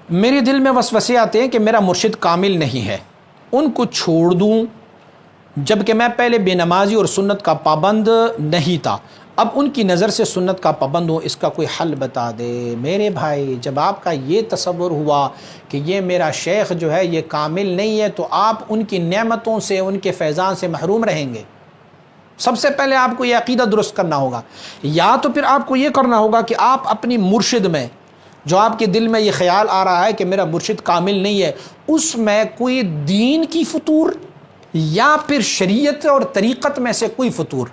میرے دل میں وسوسے آتے ہیں کہ میرا مرشد کامل نہیں ہے، ان کو چھوڑ دوں جبکہ میں پہلے بے نمازی اور سنت کا پابند نہیں تھا، اب ان کی نظر سے سنت کا پابند ہوں، اس کا کوئی حل بتا دے۔ میرے بھائی، جب آپ کا یہ تصور ہوا کہ یہ میرا شیخ جو ہے یہ کامل نہیں ہے تو آپ ان کی نعمتوں سے، ان کے فیضان سے محروم رہیں گے۔ سب سے پہلے آپ کو یہ عقیدہ درست کرنا ہوگا، یا تو پھر آپ کو یہ کرنا ہوگا کہ آپ اپنی مرشد میں، جو آپ کے دل میں یہ خیال آ رہا ہے کہ میرا مرشد کامل نہیں ہے، اس میں کوئی دین کی فطور یا پھر شریعت اور طریقت میں سے کوئی فطور،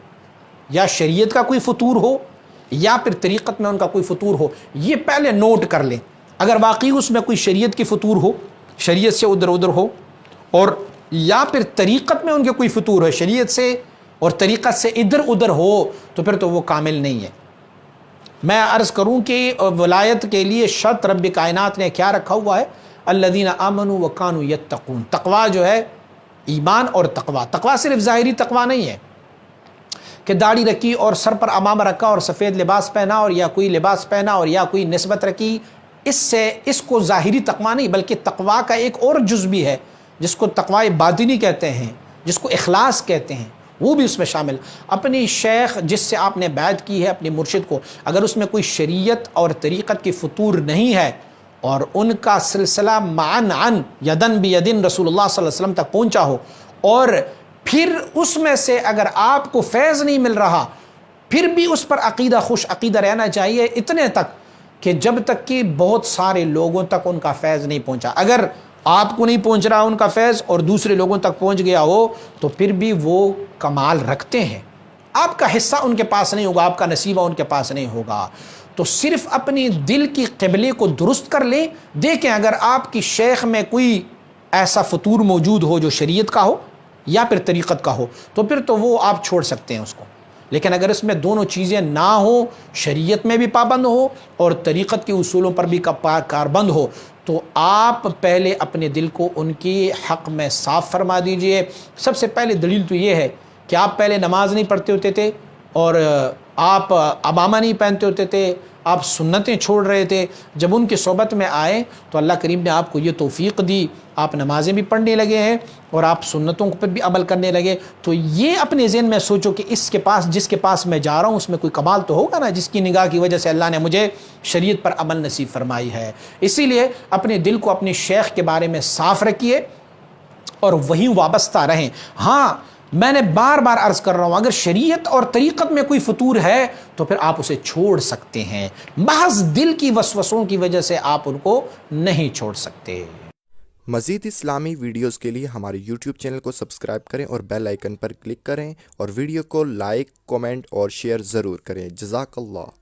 یا شریعت کا کوئی فطور ہو یا پھر طریقت میں ان کا کوئی فطور ہو، یہ پہلے نوٹ کر لیں۔ اگر واقعی اس میں کوئی شریعت کی فطور ہو، شریعت سے ادھر ادھر ہو، اور یا پھر طریقت میں ان کے کوئی فطور ہے، شریعت سے اور طریقت سے ادھر ادھر ہو، تو پھر تو وہ کامل نہیں ہے۔ میں عرض کروں کہ ولایت کے لیے شرط رب کائنات نے کیا رکھا ہوا ہے؟ الذین آمنوا وکانوا یتقون۔ تقویٰ جو ہے، ایمان اور تقویٰ، تقویٰ صرف ظاہری تقویٰ نہیں ہے کہ داڑھی رکھی اور سر پر امامہ رکھا اور سفید لباس پہنا اور یا کوئی لباس پہنا اور یا کوئی نسبت رکھی، اس کو ظاہری تقویٰ نہیں، بلکہ تقویٰ کا ایک اور جز بھی ہے جس کو تقویٰ باطنی کہتے ہیں، جس کو اخلاص کہتے ہیں، وہ بھی اس میں شامل۔ اپنی شیخ جس سے آپ نے بیعت کی ہے، اپنے مرشد کو، اگر اس میں کوئی شریعت اور طریقت کی فطور نہیں ہے اور ان کا سلسلہ معن عن یدن بیدن رسول اللہ صلی اللہ علیہ وسلم تک پہنچا ہو، اور پھر اس میں سے اگر آپ کو فیض نہیں مل رہا، پھر بھی اس پر عقیدہ خوش عقیدہ رہنا چاہیے، اتنے تک کہ جب تک کہ بہت سارے لوگوں تک ان کا فیض نہیں پہنچا۔ اگر آپ کو نہیں پہنچ رہا ان کا فیض اور دوسرے لوگوں تک پہنچ گیا ہو تو پھر بھی وہ کمال رکھتے ہیں، آپ کا حصہ ان کے پاس نہیں ہوگا، آپ کا نصیبہ ان کے پاس نہیں ہوگا۔ تو صرف اپنی دل کی قبلے کو درست کر لیں، دیکھیں اگر آپ کی شیخ میں کوئی ایسا فطور موجود ہو جو شریعت کا ہو یا پھر طریقت کا ہو، تو پھر تو وہ آپ چھوڑ سکتے ہیں اس کو۔ لیکن اگر اس میں دونوں چیزیں نہ ہوں، شریعت میں بھی پابند ہو اور طریقت کے اصولوں پر بھی کاربند ہو، تو آپ پہلے اپنے دل کو ان کی حق میں صاف فرما دیجئے۔ سب سے پہلے دلیل تو یہ ہے کہ آپ پہلے نماز نہیں پڑھتے ہوتے تھے اور آپ امامہ نہیں پہنتے ہوتے تھے، آپ سنتیں چھوڑ رہے تھے۔ جب ان کی صحبت میں آئے تو اللہ کریم نے آپ کو یہ توفیق دی، آپ نمازیں بھی پڑھنے لگے ہیں اور آپ سنتوں پر بھی عمل کرنے لگے۔ تو یہ اپنے ذہن میں سوچو کہ جس کے پاس میں جا رہا ہوں اس میں کوئی کمال تو ہوگا نا، جس کی نگاہ کی وجہ سے اللہ نے مجھے شریعت پر عمل نصیب فرمائی ہے۔ اسی لیے اپنے دل کو اپنی شیخ کے بارے میں صاف رکھیے اور وہیں وابستہ رہیں۔ ہاں، میں نے بار بار عرض کر رہا ہوں، اگر شریعت اور طریقت میں کوئی فطور ہے تو پھر آپ اسے چھوڑ سکتے ہیں، محض دل کی وسوسوں کی وجہ سے آپ ان کو نہیں چھوڑ سکتے۔ مزید اسلامی ویڈیوز کے لیے ہمارے یوٹیوب چینل کو سبسکرائب کریں اور بیل آئیکن پر کلک کریں، اور ویڈیو کو لائک، کومنٹ اور شیئر ضرور کریں۔ جزاک اللہ۔